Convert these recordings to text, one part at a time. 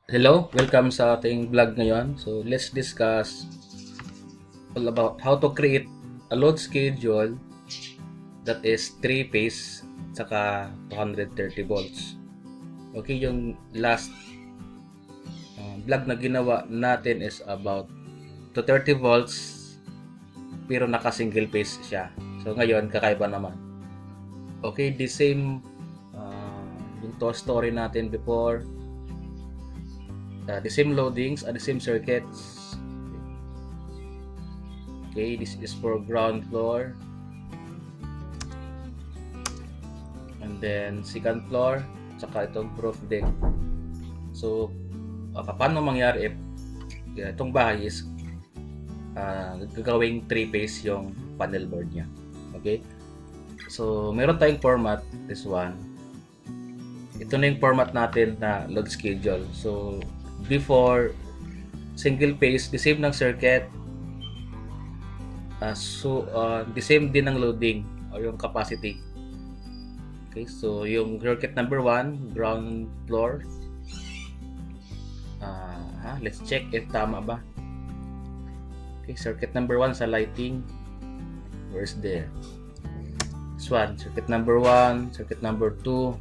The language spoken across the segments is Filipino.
Hello, welcome sa ating vlog ngayon. So, let's discuss all about how to create a load schedule that is 3-phase saka 230 volts. Okay, yung last vlog na ginawa natin is about 230 volts pero naka single phase siya. So, ngayon kakaiba naman. Okay, the same yung to story natin before. The same loadings and the same circuits. Okay, this is for ground floor, and then second floor, saka itong roof deck. So, paano mangyari if itong bahay is gagawing 3-phase yung panel board niya. Okay, so meron tayong format, this one. Ito na yung format natin na load schedule. So, before single phase, the same ng circuit, the same din ng loading or yung capacity. Okay, so yung circuit number 1, ground floor, let's check if tama ba. Okay, circuit number 1 sa lighting, where's there? This one, circuit number 1, circuit number 2,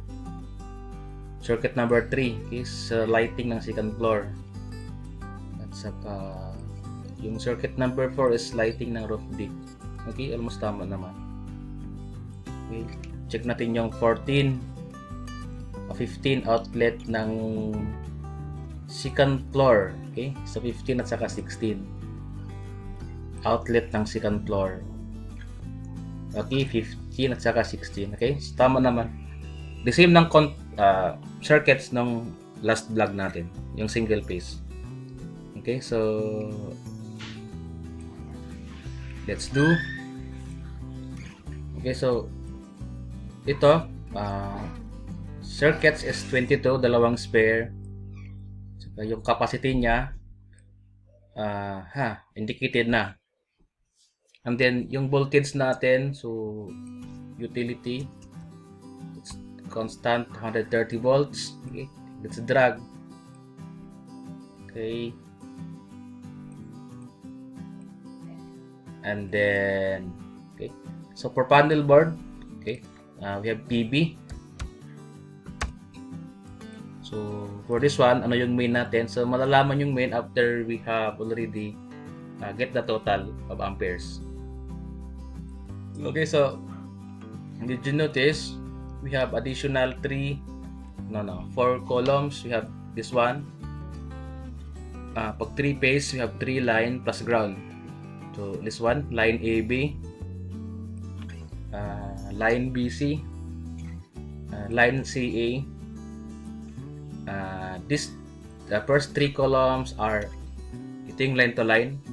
circuit number 3 is lighting ng second floor. At saka yung circuit number 4 is lighting ng roof deck. Okay, almost tama naman. Okay, check natin yung 15 outlet ng second floor. Okay, so 15 at saka 16 outlet ng second floor. Okay, 15 at saka 16. Okay, so tama naman. The same ng circuits ng last vlog natin, yung single phase. Okay, so let's do. Okay, so ito circuits is 22, dalawang spare. Saka yung capacity niya indicated na. And then yung voltage natin, so utility constant 130 volts. Okay, let's drag. Okay, and then okay, so for panel board, okay, we have PB. So for this one, ano yung main natin? So malalaman yung main after we have already get the total of amperes. Okay, so did you notice we have additional 4 columns. We have this one. Pag 3-phase, we have 3 line plus ground. So this one, line AB, line BC, line CA. The first 3 columns are ito yung line to line.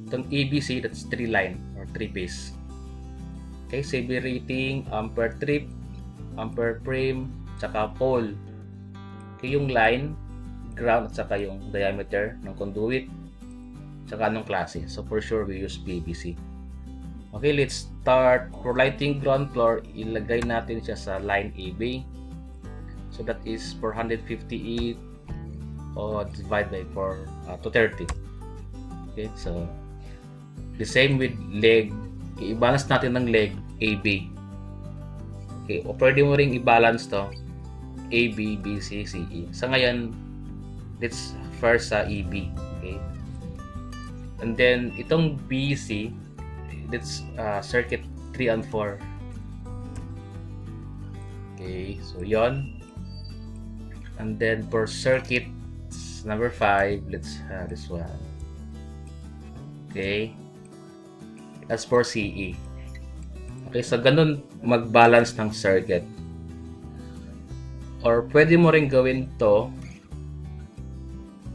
Itong ABC, that's 3 line or 3-phase. Okay, CV rating, ampere trip, ampere frame, saka pole. Okay, yung line, ground, at saka yung diameter ng conduit, saka anong klase. So for sure, we use PVC. Okay, let's start. For lighting ground floor, ilagay natin siya sa line AB. So that is 458 divide by 230. Okay, so the same with leg. I-balance natin ng leg AB. Okay, o pwede mo ring i-balance to AB, BC, CE. Sa ngayon, let's first sa EB. Okay, and then itong BC, let's circuit 3 and 4. Okay, so yon. And then for circuit number 5, let's this one. Okay, as for CE. Okay, so ganun mag-balance ng circuit. Or pwede mo rin gawin to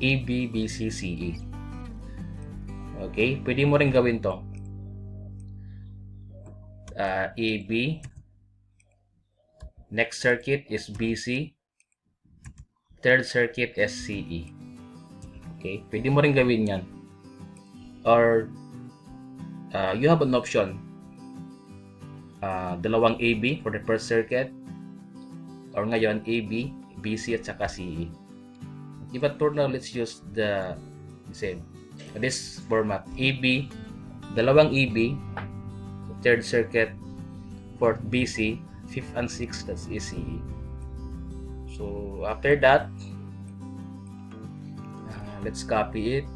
AB, BC, CE. Okay, pwede mo rin gawin to AB. Next circuit is BC. Third circuit is CE. Okay, pwede mo rin gawin yan. Or you have an option, dalawang AB for the first circuit, or ngayon AB, BC at saka CE. But for now, let's use the same. This format, EB, dalawang EB, third circuit, fourth BC, fifth and sixth, that's ECE. So after that, let's copy it.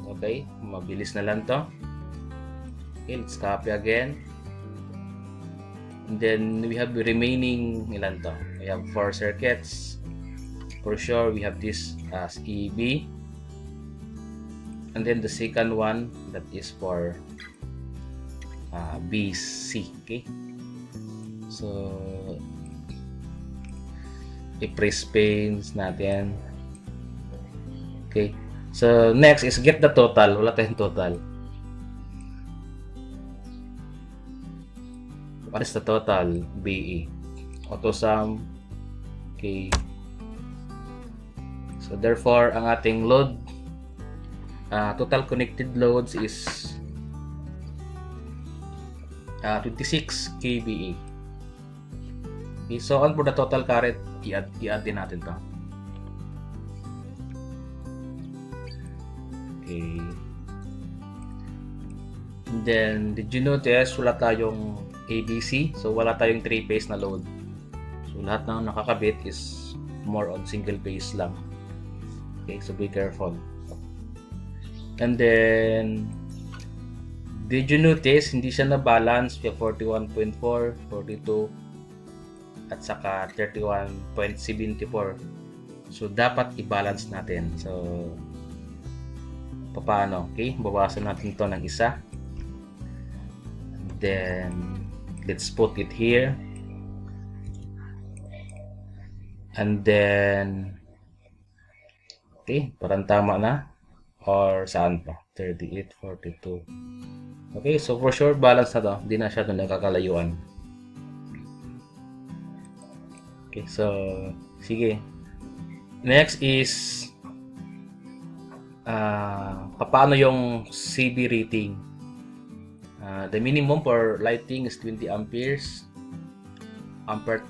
Okay, mabilis na lang to. Okay, let's copy again. And then we have the remaining ilan to. We have 4 circuits. For sure, we have this as EB. And then the second one, that is for BC. Okay, so i-press panes natin. Okay, so next is get the total. Wala tayong total. What is the total? BE. Auto sum. Okay. So therefore, ang ating load, total connected loads is 26 kVA. Okay, so on for the total current, i-add din natin to. Okay. And then, did you notice wala tayong ABC? So wala tayong 3-phase na load. So lahat ng nakakabit is more on single phase lang. Okay, so be careful. And then, did you notice hindi siya na-balance? We have 41.4, 42, at saka 31.74. So dapat i-balance natin. So paano? Okay, bawasan natin to ng isa. Then let's put it here. And then okay, parang tama na. Or saan pa? 38, 42. Okay, so for sure balance na to. Hindi na siya doon nagkakalayuan. Okay, so sige. Next is paano yung CB rating. The minimum for lighting is 20 amperes. Ampere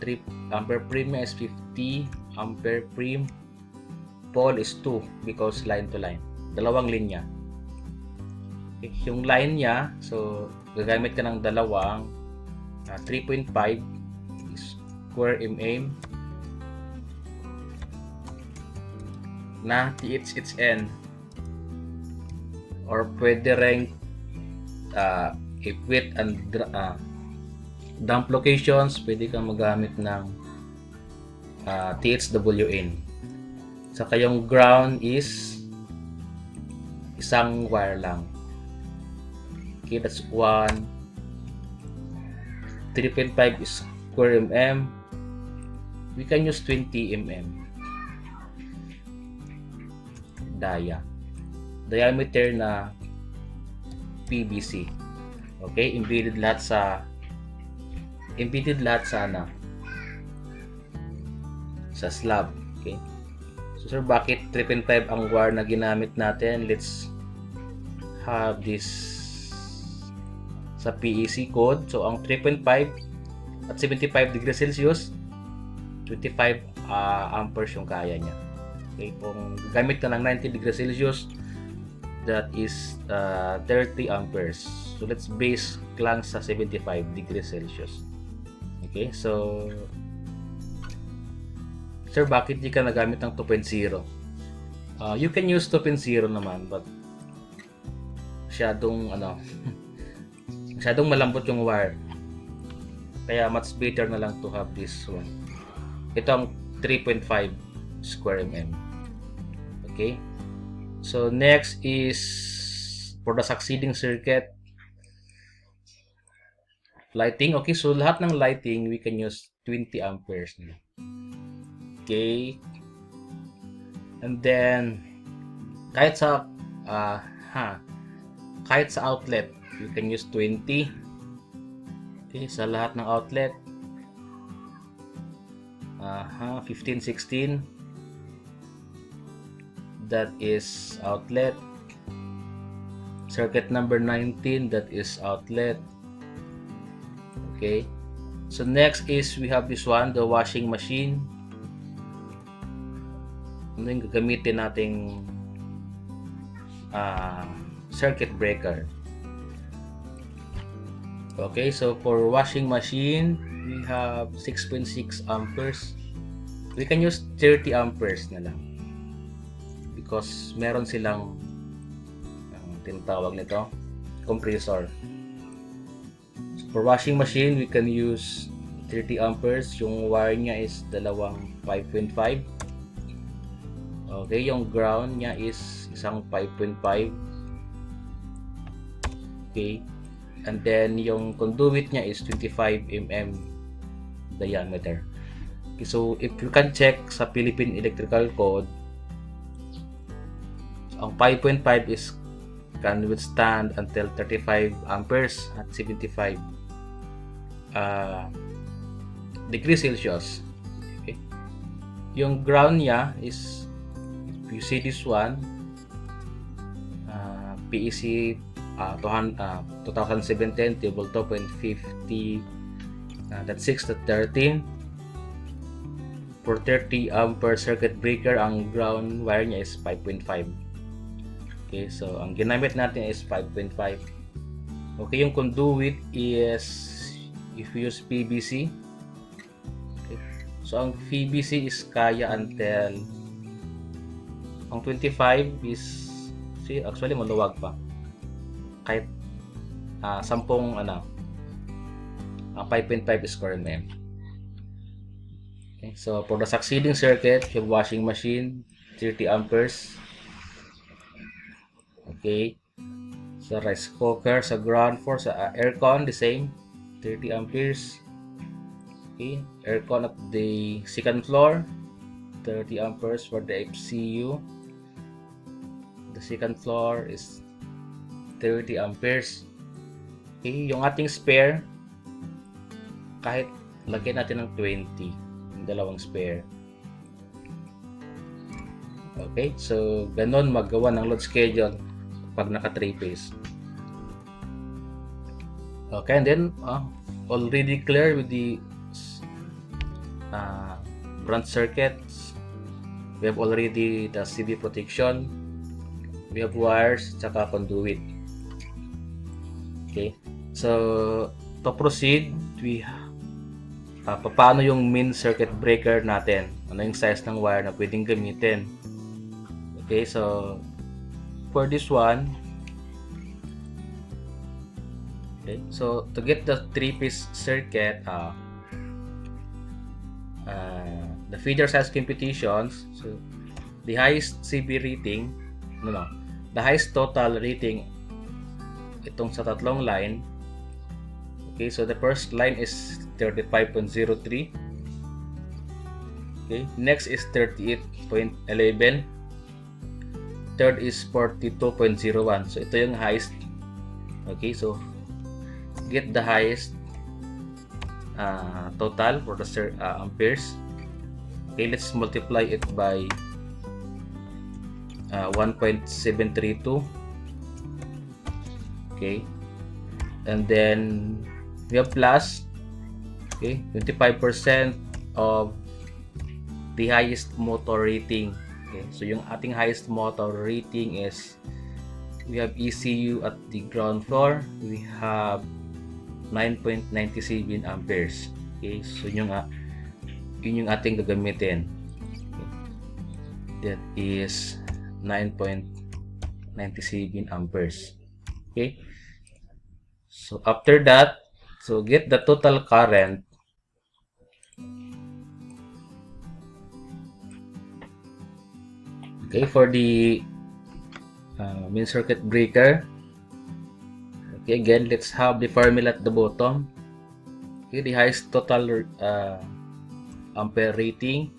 prim is 50. Ampere prim. Pole is 2 because line to line. Dalawang linya. Okay, yung line niya, so gagamit ka ng dalawang 3.5 square mm na THHN, or pwede rin if width and dump locations, pwede kang magamit ng THWN. Saka yung ground is isang wire lang. Okay, that's 1. 3.5 square mm. We can use 20 mm. Diameter na PVC. Okay, embedded lahat sa slab. Okay, so sir, bakit 3.5 ang wire na ginamit natin? Let's have this sa PEC code. So ang 3.5 at 75 degrees Celsius, 25 amperes yung kaya niya. Okay, kung gamit ka ng 90 degrees Celsius, that is 30 amperes. So let's base lang sa 75 degrees Celsius. Okay, so sir, bakit di ka nagamit ng 2.0? You can use 2.0 naman, but masyadong masyadong malambot yung wire. Kaya much better na lang to have this one. Ito ang 3.5 square mm. Okay, so next is for the succeeding circuit, lighting. Okay, so lahat ng lighting we can use 20 amperes. Okay, and then kahit sa outlet you can use 20. Okay, sa lahat ng outlet 15, 16, that is outlet. Circuit number 19, that is outlet. Okay, so next is we have this one, the washing machine. ano yung gagamitin nating circuit breaker. Okay, so for washing machine, we have 6.6 amperes. We can use 30 amperes na lang because meron silang tinatawag nito compressor. So for washing machine, we can use 30 amperes. Yung wire niya is dalawang 5.5. Okay, yung ground niya is isang 5.5. Okay, and then yung conduit niya is 25 mm diameter. Okay, so if you can check sa Philippine Electrical Code, ang 5.5 is can withstand until 35 amperes at 75 degrees Celsius. Okay, yung ground niya is, if you see this one, PEC 2017 table 2.50, that's 6 to 13. For 30 ampere circuit breaker, ang ground wire niya is 5.5. Okay, so ang ginamit natin is 5.5. Okay, yung conduit is, if you use PVC, okay, so ang PVC is kaya until, ang 25 is, see, actually maluwag pa, kahit 10 ang 5.5 square mm. Okay, so for the succeeding circuit, yung washing machine 30 amperes. Okay, sa rice cooker, sa ground floor, sa aircon the same 30 amperes. Okay, aircon at the second floor 30 amperes for the FCU. The second floor is 30 amperes. Okay, yung ating spare, kahit lagyan natin ng 20, yung dalawang spare. Okay, so ganon magawa ng load schedule pag naka 3-phase. Okay, and then already clear with the branch circuits. We have already the CV protection. We have wires, tsaka conduit. Okay, so to proceed, we paano yung main circuit breaker natin, ano yung size ng wire na pwedeng gamitin. Okay, so for this one, okay, so to get the 3-phase circuit, the feeder size computations, so the highest CV rating, the highest total rating itong sa tatlong line. Okay, so the first line is 35.03. Okay, next is 38.11. Third is 42.01. So ito yung highest. Okay, so get the highest total for the amperes. Okay, let's multiply it by 1.732. Okay, and then we have plus, okay, 25% of the highest motor rating. Okay, so yung ating highest motor rating is, we have ECU at the ground floor, we have 9.97 amperes. Okay, so yun yung ating gagamitin. Okay, that is 9.97 amperes. Okay, so after that, so get the total current. Okay, for the main circuit breaker. Okay, again, let's have the formula at the bottom. Okay, the highest total ampere rating,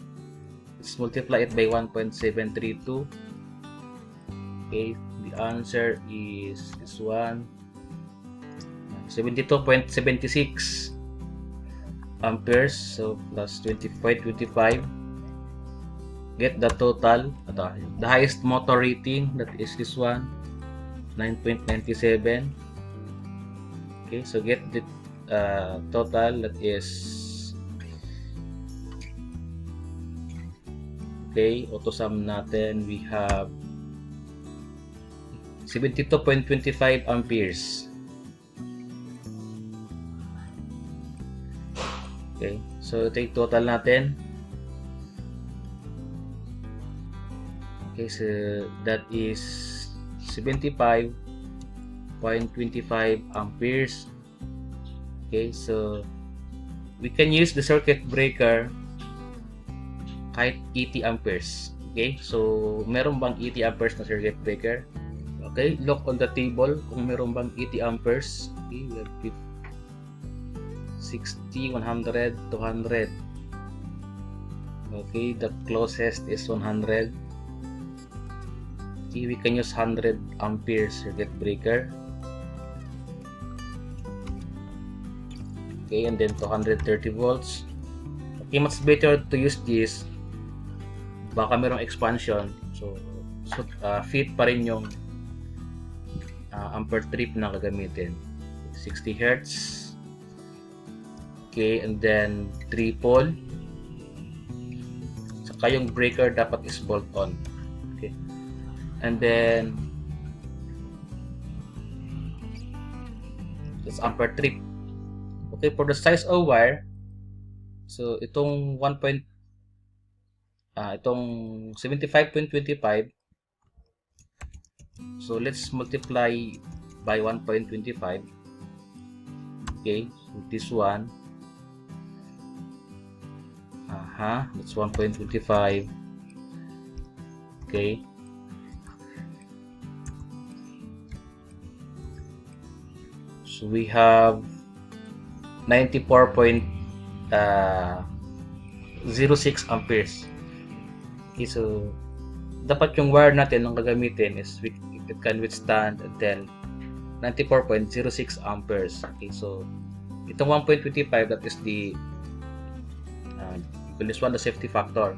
let's multiply it by 1.732. Okay, the answer is this one, 72.76 amperes. So plus 25. Get the total, the highest motor rating, that is this one, 9.97. Okay, so get the total, that is Okay, auto sum natin, we have 72.25 amperes. Okay, so ito yung total natin. Okay, so that is 75.25 amperes. Okay, so we can use the circuit breaker kahit 80 amperes. Okay, so meron bang 80 amperes na circuit breaker? Okay, look on the table kung meron bang 80 amperes. Okay, we have 60, 100, 200. Okay, the closest is 100. Okay, we can use 100 ampere circuit breaker. Okay, and then 230 volts. Okay, much better to use this. Baka merong expansion. So fit pa rin yung ampere trip na gagamitin. 60 Hz. Okay, and then 3 pole. Saka yung breaker dapat is bolt on. Okay. And then it's ampere trip. Okay, for the size of wire, so itong itong 75.25, so let's multiply by 1.25. Okay, so this one, that's 1.25. Okay, so we have 94.06 amperes. Okay, so dapat yung wire natin ang gagamitin is it can withstand until 94.06 amperes. Okay, so itong 1.25, that is the this one, the safety factor,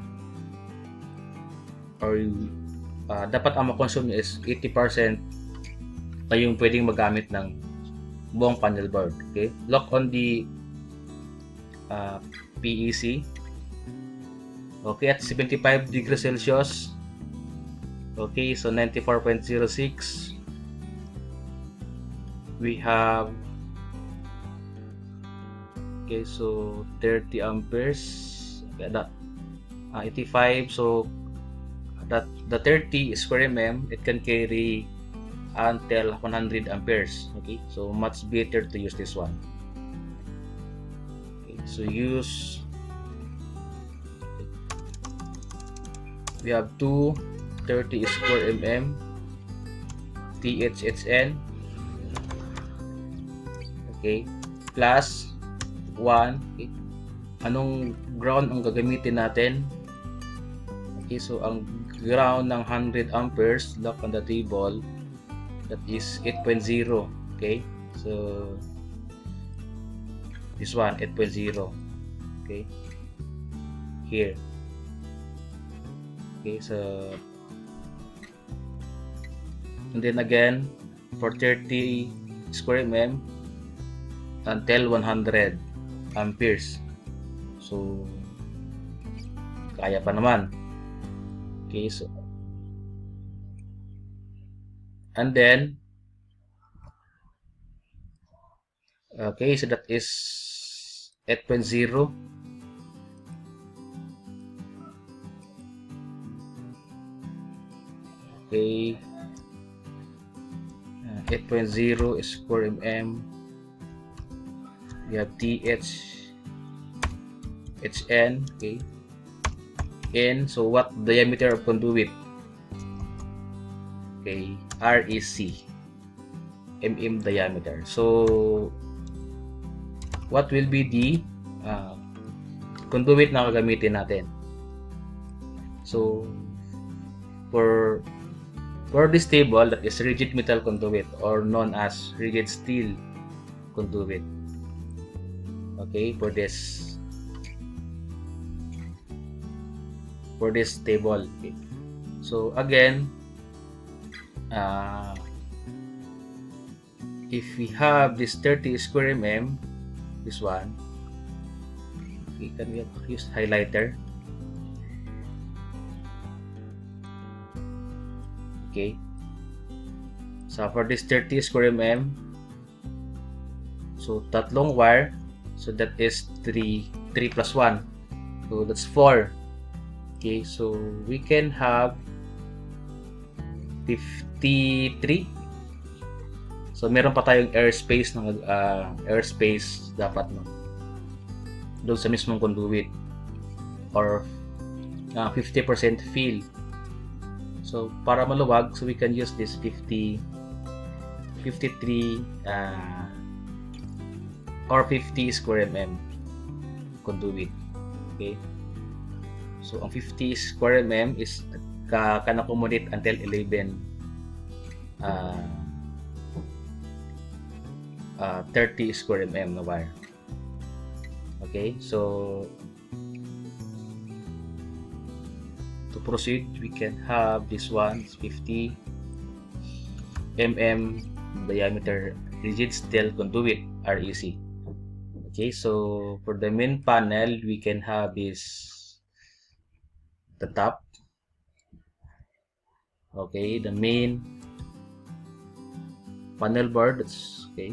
or dapat ang makonsume nyo is 80% na yung pwedeng magamit ng buong panel board. Okay, lock on the PEC. Okay, at 75 degrees Celsius. Okay, so 94.06. We have, okay, so 30 amperes. Okay, that 85. So that the 30 square mm, it can carry until 100 amperes. Okay, so much better to use this one. Okay, so we have 230 square mm THHN. Okay, plus 1. Okay, anong ground ang gagamitin natin? Okay, so ang ground ng 100 amperes, lock on the table, that is 8.0. Okay, so this one 8.0. Okay, here. Okay, so and then again for 30 square mm until 100 amperes. So kaya pa naman. Okay, so and then okay, so that is 8.0. Okay, 8.0 square mm. We have THHN. Okay, N, so what diameter of conduit? Okay, REC, mm diameter. So what will be the conduit na gagamitin natin? So for this table, that is rigid metal conduit or known as rigid steel conduit. Okay, for this table. Okay, so again, if we have this 30 square mm, this one, okay, can we use highlighter? Okay, so for this 30 square mm, so tatlong wire, so that is 3 plus 1, so that's 4. Okay, so we can have 53. So meron pa tayong airspace ng airspace dapat, no, doon sa mismong conduit, or 50% fill. So para maluwag, so we can use this 53 or 50 square mm conduit. Okay, so ang 50 square mm is can accommodate until 11 30 square mm na wire. Okay, so to proceed, we can have this one, 50 mm diameter rigid steel conduit, REC. Okay, so for the main panel, we can have this, the top. Okay, the main panel board, that's okay.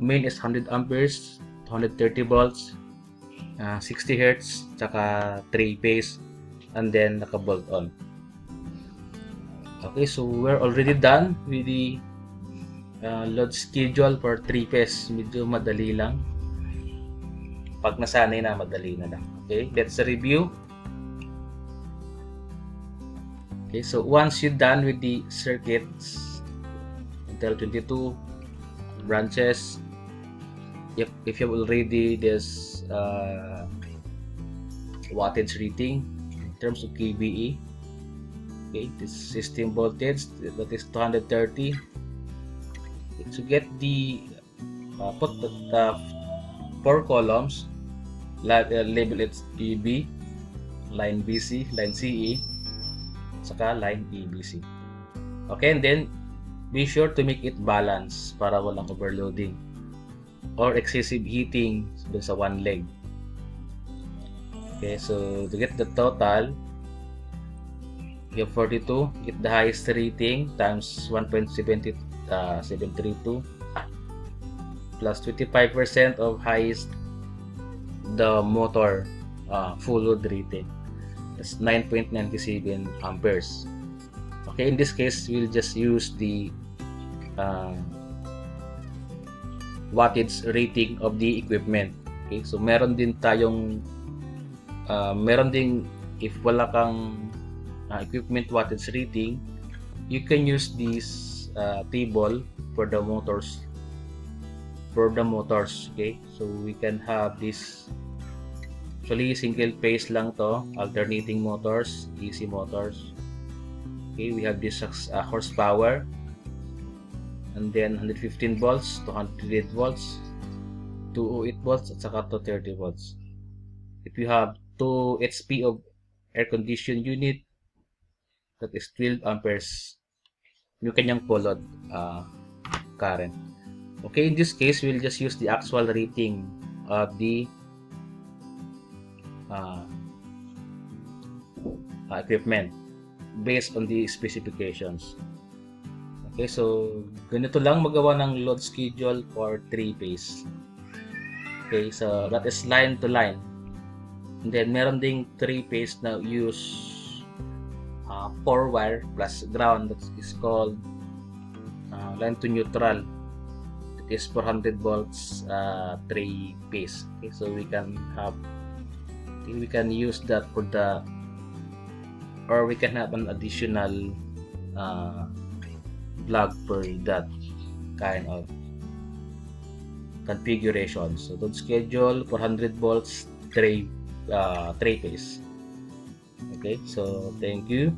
Main is 100 amperes, 130 volts, 60 hertz, tsaka 3-phase, and then naka-bolt on. Okay, so we're already done with the load schedule for 3-phase. Medyo madali lang. Pag nasanay na, madali na lang. Okay, let's review. Okay, so once you're done with the circuits until 22 branches, if you have already this wattage rating in terms of kVA, okay, this system voltage, that is 230. To get the put the 4 columns, label it EB, line BC, line CE, saka line EBC. Okay, and then be sure to make it balance para walang overloading or excessive heating dun sa one leg. Okay, so to get the total, you have 42, get the highest rating times 1.732 plus 25% of highest the motor full load rating. That's 9.97 amperes. Okay, in this case, we'll just use the wattage rating of the equipment. Okay, so meron din tayong if wala kang equipment wattage rating, you can use this table for the motors. Okay, so we can have this, actually single phase lang to, alternating motors, AC motors. Okay, we have this horsepower, and then 115 volts, 208 volts, 208 volts, at saka 230 volts. If you have 2 HP of air condition unit, that is 12 amperes yung kanyang full load current. Okay, in this case, we'll just use the actual rating of the equipment based on the specifications. Okay, so ganito lang magawa ng load schedule for 3-phase. Okay, so that is line to line. And then meron ding 3-phase na use 4 wire plus ground, that is called line to neutral. It is 400 volts 3-phase. Okay, so we can use that for the, or we can have an additional plug for that kind of configuration. So load schedule 400 volts 3-phase. Okay, so thank you.